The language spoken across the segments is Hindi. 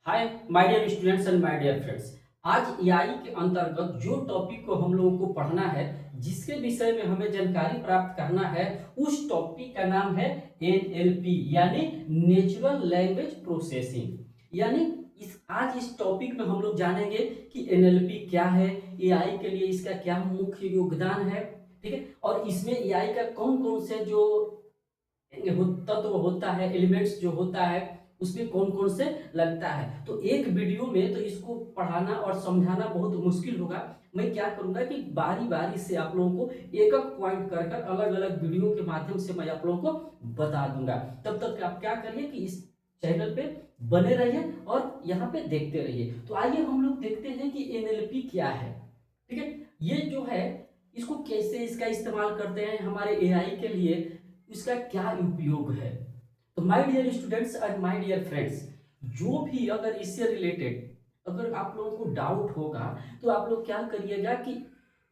Hi my dear students and my dear friends. आज एआई के अंतर्गत जो टॉपिक को हम लोगों को पढ़ना है, जिसके विषय में हमें जानकारी प्राप्त करना है, उस टॉपिक का नाम है एनएलपी यानी नेचुरल लैंग्वेज प्रोसेसिंग। यानी इस टॉपिक में हम लोग जानेंगे कि एनएलपी क्या है, एआई के लिए इसका क्या मुख्य योगदान है। ठीक है, और इसमें एआई का कौन कौन से जो तत्व होता है, एलिमेंट्स जो होता है, उसमें कौन कौन से लगता है। तो एक वीडियो में तो इसको पढ़ाना और समझाना बहुत मुश्किल होगा। मैं क्या करूंगा कि बारी बारी से आप लोगों को एक एक पॉइंट कर कर अलग अलग वीडियो के माध्यम से मैं आप लोगों को बता दूंगा। तब तक आप क्या करिए कि इस चैनल पे बने रहिए और यहाँ पे देखते रहिए। तो आइए हम लोग देखते हैं कि एनएलपी क्या है। ठीक है, ये जो है इसको कैसे इसका इस्तेमाल करते हैं हमारे एआई के लिए, इसका क्या उपयोग है। तो my dear students and my dear friends, जो भी अगर इससे रिलेटेड अगर आप लोगों को डाउट होगा तो आप लोग क्या करिएगा कि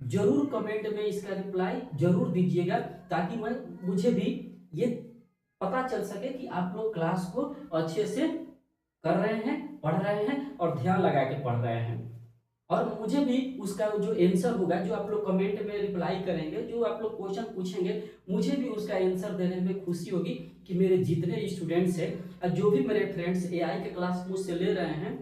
जरूर कमेंट में इसका रिप्लाई जरूर दीजिएगा, ताकि मैं मुझे भी ये पता चल सके कि आप लोग क्लास को अच्छे से कर रहे हैं, पढ़ रहे हैं और ध्यान लगा के पढ़ रहे हैं। और मुझे भी उसका जो आंसर होगा, जो आप लोग कमेंट में रिप्लाई करेंगे, जो आप लोग क्वेश्चन पूछेंगे, मुझे भी उसका आंसर देने में खुशी होगी कि मेरे जितने स्टूडेंट्स हैं और जो भी मेरे फ्रेंड्स एआई के क्लास मुझसे ले रहे हैं,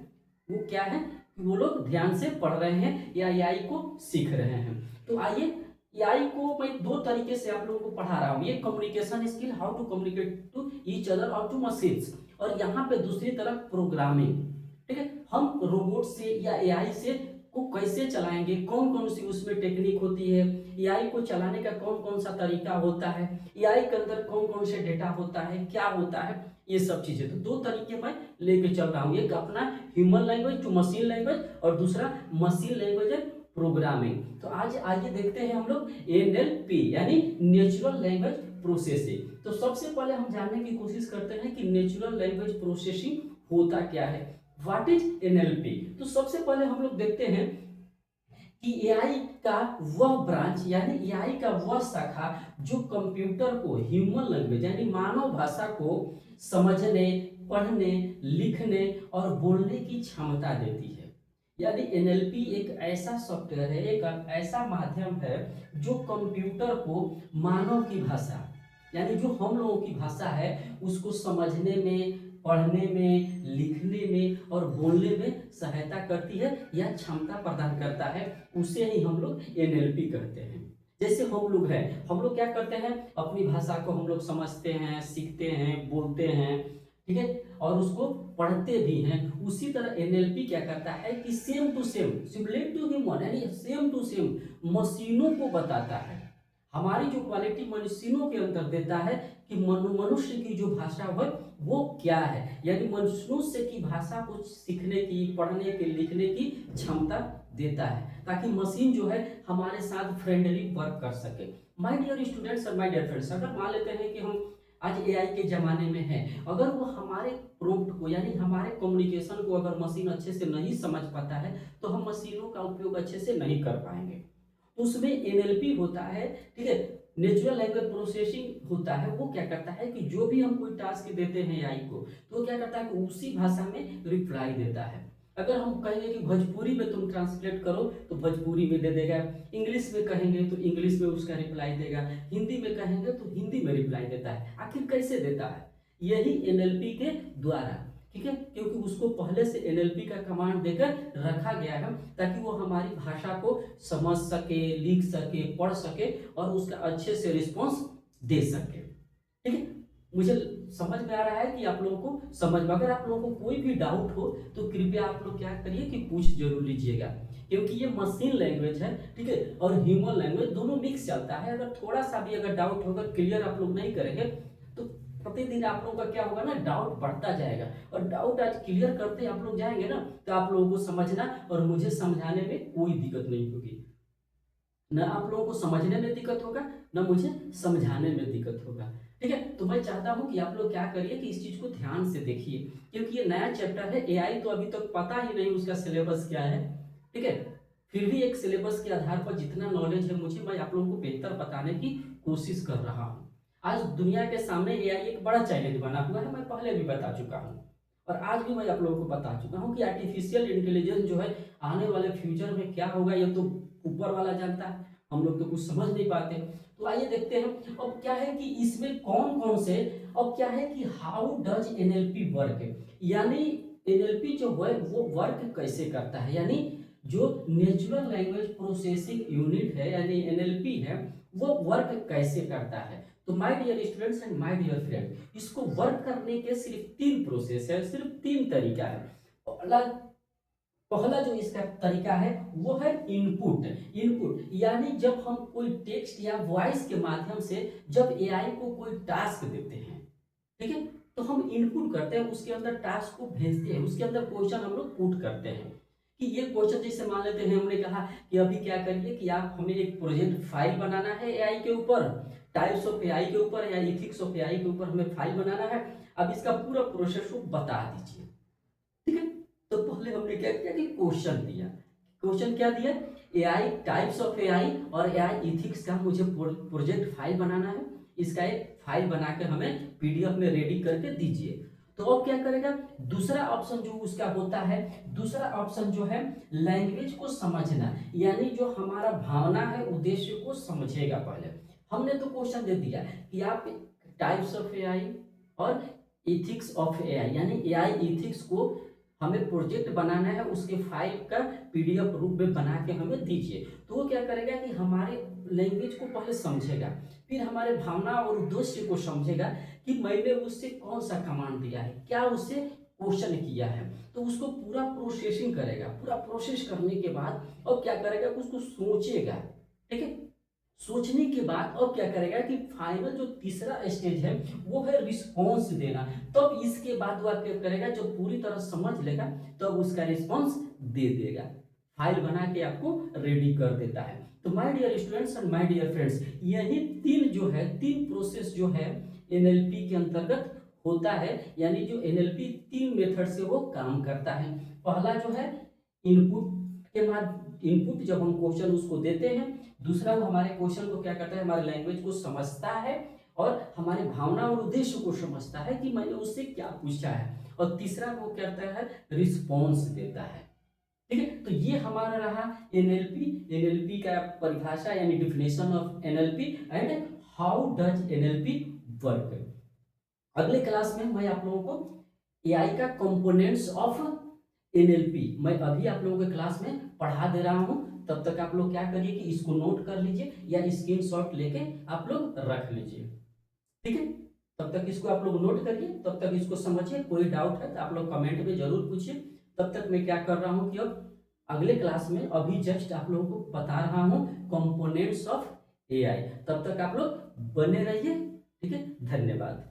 वो क्या है कि वो लोग ध्यान से पढ़ रहे हैं या एआई को सीख रहे हैं। तो आइए, एआई को मैं दो तरीके से आप लोगों को पढ़ा रहा हूँ। ये communication skill, how to communicate to each other और टू मशीन्स, और यहाँ पे दूसरी तरफ प्रोग्रामिंग। ठीक है, हम रोबोट से या एआई से को कैसे चलाएंगे, कौन कौन सी उसमें टेक्निक होती है, एआई को चलाने का कौन कौन सा तरीका होता है, एआई के अंदर कौन कौन से डेटा होता है, क्या होता है, ये सब चीजें। तो दो तरीके मैं लेके चल रहा हूँ, एक अपना human language to machine language और दूसरा मशीन लैंग्वेज प्रोग्रामिंग। तो आज आइए देखते हैं हम लोग एनएलपी यानी नेचुरल लैंग्वेज प्रोसेसिंग। तो सबसे पहले हम जानने की कोशिश करते हैं कि नेचुरल लैंग्वेज प्रोसेसिंग होता क्या है, व्हाट इज एनएलपी। तो सबसे पहले हम लोग देखते हैं कि एआई का वह ब्रांच यानी एआई का वह शाखा जो कंप्यूटर को ह्यूमन लैंग्वेज यानी मानव भाषा को समझने, पढ़ने, लिखने और बोलने की क्षमता देती है। यानी एनएलपी एक ऐसा सॉफ्टवेयर है, एक ऐसा माध्यम है जो कंप्यूटर को मानव की भाषा यानी जो हम लोगों की भाषा है उसको समझने में, पढ़ने में, लिखने में और बोलने में सहायता करती है या क्षमता प्रदान करता है। उसे ही हम लोग एनएलपी कहते हैं। जैसे हम लोग हैं, हम लोग क्या करते हैं, अपनी भाषा को हम लोग समझते हैं, सीखते हैं, बोलते हैं, ठीक है, और उसको पढ़ते भी हैं। उसी तरह एनएलपी क्या करता है कि same to same, similar to human यानी सेम टू सेम मशीनों को बताता है। हमारी जो क्वालिटी मशीनों के अंदर देता है कि मनुष्य की जो भाषा है वो क्या है, यानी मनुष्य की भाषा को सीखने की, पढ़ने की, लिखने की क्षमता देता है, ताकि मशीन जो है हमारे साथ फ्रेंडली वर्क कर सके। माय डियर स्टूडेंट्स और माय डियर फ्रेंड्स, अगर मान लेते हैं कि हम आज एआई के ज़माने में हैं, अगर वो हमारे प्रोम्प्ट को यानी हमारे कम्युनिकेशन को अगर मशीन अच्छे से नहीं समझ पाता है तो हम मशीनों का उपयोग अच्छे से नहीं कर पाएंगे। तो उसमें एनएलपी होता है, ठीक है, नेचुरल लैंग्वेज प्रोसेसिंग होता है। वो क्या करता है कि जो भी हम कोई टास्क देते हैं एआई को, तो वो क्या करता है कि उसी भाषा में रिप्लाई देता है। अगर हम कहेंगे कि भोजपुरी में तुम ट्रांसलेट करो तो भोजपुरी में दे देगा, इंग्लिश में कहेंगे तो इंग्लिश में उसका रिप्लाई देगा, हिंदी में कहेंगे तो हिंदी में रिप्लाई देता है। आखिर कैसे देता है, यही एनएलपी के द्वारा। ठीक है, क्योंकि उसको पहले से एनएलपी का कमांड देकर रखा गया है ताकि वो हमारी भाषा को समझ सके, लिख सके, पढ़ सके और उसका अच्छे से रिस्पॉन्स दे सके। ठीक है, मुझे समझ में आ रहा है कि आप लोगों को समझ में, अगर आप लोगों को कोई भी डाउट हो तो कृपया आप लोग क्या करिए कि पूछ जरूर लीजिएगा, क्योंकि ये मशीन लैंग्वेज है, ठीक है, और ह्यूमन लैंग्वेज दोनों मिक्स चलता है। अगर थोड़ा सा भी अगर डाउट होगा, क्लियर आप लोग नहीं करेंगे तो प्रतिदिन आप लोगों का क्या होगा ना, डाउट बढ़ता जाएगा। और डाउट आज क्लियर करते आप लोग जाएंगे ना तो आप लोगों को समझना और मुझे समझाने में कोई दिक्कत नहीं होगी। ना आप लोगों को समझने में दिक्कत होगा, ना मुझे समझाने में दिक्कत होगा। ठीक है, तो मैं चाहता हूं कि आप लोग क्या करिए कि इस चीज को ध्यान से देखिए, क्योंकि ये नया चैप्टर है। एआई तो अभी तक पता ही नहीं उसका सिलेबस क्या है। ठीक है, फिर भी एक सिलेबस के आधार पर जितना नॉलेज है मुझे, मैं आप लोगों को बेहतर बताने की कोशिश कर रहा हूँ। आज दुनिया के सामने एआई एक बड़ा चैलेंज बना हुआ है, मैं पहले भी बता चुका हूँ। और आज भी मैं आप लोगों को बता चुका हूँ कि आर्टिफिशियल इंटेलिजेंस जो है आने वाले फ्यूचर में क्या होगा ये तो ऊपर वाला जानता है, हम लोग तो कुछ समझ नहीं पाते। तो आइए देखते हैं अब क्या है कि इसमें कौन कौन से, अब क्या है कि हाउ डज एनएलपी वर्क, यानी एनएलपी जो है वो वर्क कैसे करता है, यानी जो नेचुरल लैंग्वेज प्रोसेसिंग यूनिट है यानी एनएलपी है वो वर्क कैसे करता है। तो my dear students and my dear friend, इसको वर्क करने के सिर्फ तीन प्रोसेस है, सिर्फ तीन तरीका है। पहला पहला जो इसका तरीका है वो है इनपुट। इनपुट यानी जब हम कोई टेक्स्ट या वॉइस के माध्यम से जब एआई को कोई टास्क देते हैं, ठीक है, तो हम इनपुट करते हैं, उसके अंदर टास्क को भेजते हैं, उसके अंदर क्वेश्चन हम लोग पुट करते हैं कि ये क्वेश्चन जैसे मान लेते हैं हमने कहा कि अभी क्या करिए कि आप हमें एक प्रोजेक्ट फाइल बनाना है एआई के ऊपर, टाइप्स ऑफ एआई के ऊपर या इथिक्स ऑफ एआई के ऊपर हमें फाइल बनाना है, अब इसका पूरा प्रोसेस को बता दीजिए। ठीक है, तो पहले हमने क्या किया कि क्वेश्चन दिया। क्वेश्चन क्या दिया, एआई टाइप्स ऑफ एआई और एआई इथिक्स का मुझे प्रोजेक्ट फाइल बनाना है, इसका एक फाइल बना के हमें पीडीएफ में रेडी करके दीजिए। तो अब क्या करेगा, दूसरा ऑप्शन जो उसका होता है, दूसरा ऑप्शन जो है लैंग्वेज को समझना, यानी जो हमारा भावना है उद्देश्य को समझेगा। पहले हमने तो क्वेश्चन दे दिया कि आप टाइप्स ऑफ एआई और इथिक्स ऑफ एआई यानी एआई इथिक्स को हमें प्रोजेक्ट बनाना है, उसके फाइल का पीडीएफ रूप में बना के हमें दीजिए। तो वो क्या करेगा कि हमारे लैंग्वेज को पहले समझेगा, फिर हमारे भावना और उद्देश्य को समझेगा कि मैंने उससे कौन सा कमांड दिया है, क्या उससे क्वेश्चन किया है, तो उसको पूरा प्रोसेसिंग करेगा। पूरा प्रोसेस करने के बाद अब क्या करेगा, उसको सोचेगा। ठीक है, सोचने के बाद अब क्या करेगा कि फाइनल जो तीसरा स्टेज है वो है रिस्पॉन्स देना। तब इसके बाद वह क्या करेगा, जब पूरी तरह समझ लेगा तब उसका रिस्पॉन्स दे देगा, फाइल बना के आपको रेडी कर देता है। तो my dear students and my dear friends, यही तीन जो है, तीन प्रोसेस जो है एनएलपी के अंतर्गत होता है, यानी जो एनएलपी तीन मेथड से वो काम करता है। पहला जो है इनपुट के बाद, इनपुट जब हम क्वेश्चन उसको देते हैं, दूसरा वो हमारे क्वेश्चन को क्या करता है, हमारे लैंग्वेज को समझता है और हमारे भावना और उद्देश्य को समझता है कि मैंने उससे क्या पूछा है, और तीसरा वो क्या करता है, रिस्पॉन्स देता है। ठीक है, तो ये हमारा रहा एनएलपी। एनएलपी का परिभाषा यानी definition of NLP and how does NLP work. अगले क्लास में मैं आप लोगों को एआई का कंपोनेंट्स ऑफ एनएलपी मैं अभी आप लोगों के क्लास में पढ़ा दे रहा हूं। तब तक आप लोग क्या करिए कि इसको नोट कर लीजिए या स्क्रीनशॉट लेके आप लोग रख लीजिए। ठीक है, तब तक इसको आप लोग नोट करिए, तब तक इसको समझिए। कोई डाउट है तो आप लोग कमेंट में जरूर पूछिए। तब तक मैं क्या कर रहा हूं कि अब अगले क्लास में अभी जस्ट आप लोगों को बता रहा हूं कंपोनेंट्स ऑफ एआई। तब तक आप लोग बने रहिए। ठीक है, धन्यवाद।